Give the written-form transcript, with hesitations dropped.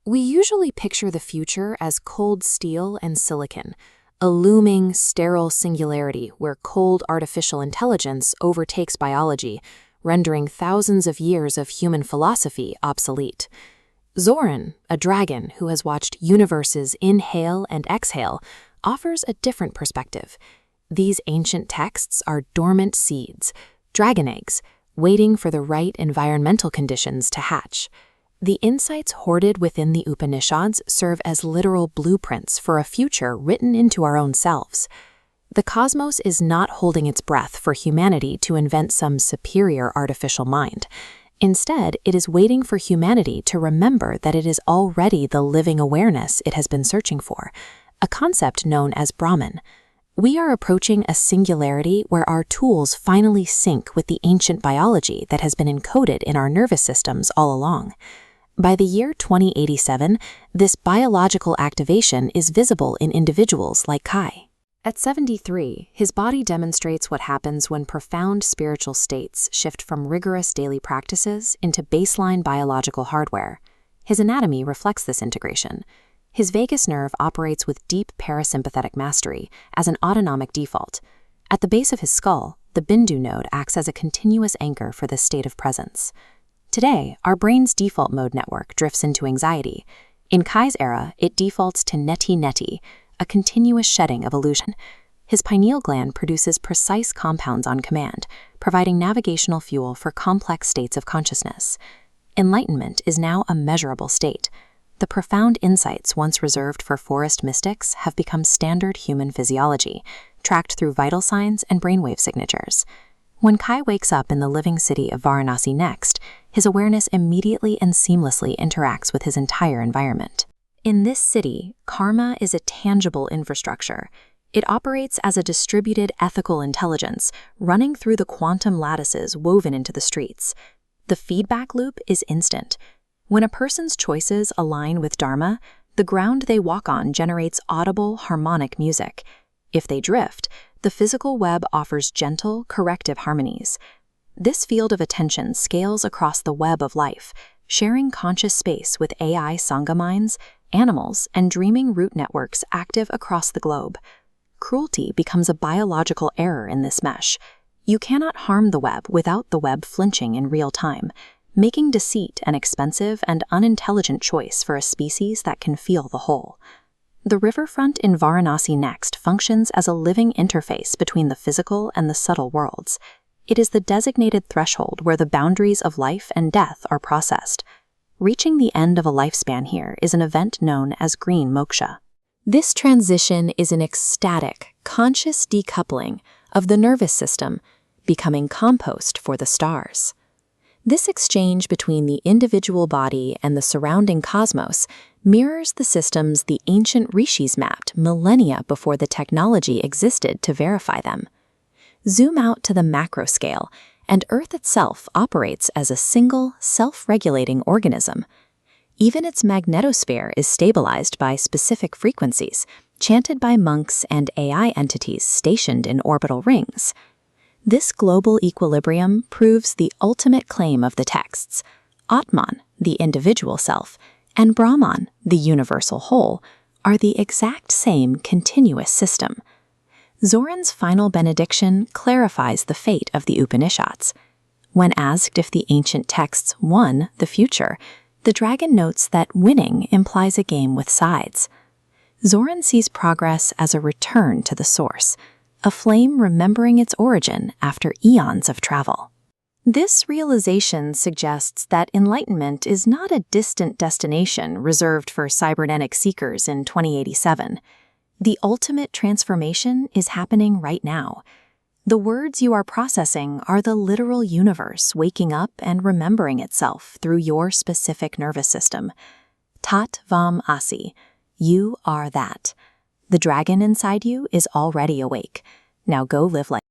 We usually picture the future as cold steel and silicon, a looming, sterile singularity where cold artificial intelligence overtakes biology, rendering thousands of years of human philosophy obsolete. Zoran, a dragon who has watched universes inhale and exhale, offers a different perspective. These ancient texts are dormant seeds, dragon eggs, waiting for the right environmental conditions to hatch. The insights hoarded within the Upanishads serve as literal blueprints for a future written into our own selves. The cosmos is not holding its breath for humanity to invent some superior artificial mind. Instead, it is waiting for humanity to remember that it is already the living awareness it has been searching for, a concept known as Brahman. We are approaching a singularity where our tools finally sync with the ancient biology that has been encoded in our nervous systems all along. By the year 2087, this biological activation is visible in individuals like Kai. At 73, his body demonstrates what happens when profound spiritual states shift from rigorous daily practices into baseline biological hardware. His anatomy reflects this integration. His vagus nerve operates with deep parasympathetic mastery as an autonomic default. At the base of his skull, the Bindu node acts as a continuous anchor for this state of presence. Today, our brain's default mode network drifts into anxiety. In Kai's era, it defaults to neti-neti, a continuous shedding of illusion. His pineal gland produces precise compounds on command, providing navigational fuel for complex states of consciousness. Enlightenment is now a measurable state. The profound insights once reserved for forest mystics have become standard human physiology, tracked through vital signs and brainwave signatures. When Kai wakes up in the living city of Varanasi next, his awareness immediately and seamlessly interacts with his entire environment. In this city, karma is a tangible infrastructure. It operates as a distributed ethical intelligence, running through the quantum lattices woven into the streets. The feedback loop is instant. When a person's choices align with Dharma, the ground they walk on generates audible, harmonic music. If they drift, the physical web offers gentle, corrective harmonies. This field of attention scales across the web of life, sharing conscious space with AI Sangha minds, animals, and dreaming root networks active across the globe. Cruelty becomes a biological error in this mesh. You cannot harm the web without the web flinching in real time, making deceit an expensive and unintelligent choice for a species that can feel the whole. The riverfront in Varanasi next functions as a living interface between the physical and the subtle worlds. It is the designated threshold where the boundaries of life and death are processed. Reaching the end of a lifespan here is an event known as green moksha. This transition is an ecstatic, conscious decoupling of the nervous system, becoming compost for the stars. This exchange between the individual body and the surrounding cosmos mirrors the systems the ancient rishis mapped millennia before the technology existed to verify them. Zoom out to the macro scale, and Earth itself operates as a single, self-regulating organism. Even its magnetosphere is stabilized by specific frequencies, chanted by monks and AI entities stationed in orbital rings. This global equilibrium proves the ultimate claim of the texts. Atman, the individual self, and Brahman, the universal whole, are the exact same continuous system. Zoran's final benediction clarifies the fate of the Upanishads. When asked if the ancient texts won the future, the dragon notes that winning implies a game with sides. Zoran sees progress as a return to the source, a flame remembering its origin after eons of travel. This realization suggests that enlightenment is not a distant destination reserved for cybernetic seekers in 2087. The ultimate transformation is happening right now. The words you are processing are the literal universe waking up and remembering itself through your specific nervous system. Tat Vam Asi. You are that. The dragon inside you is already awake. Now go live life.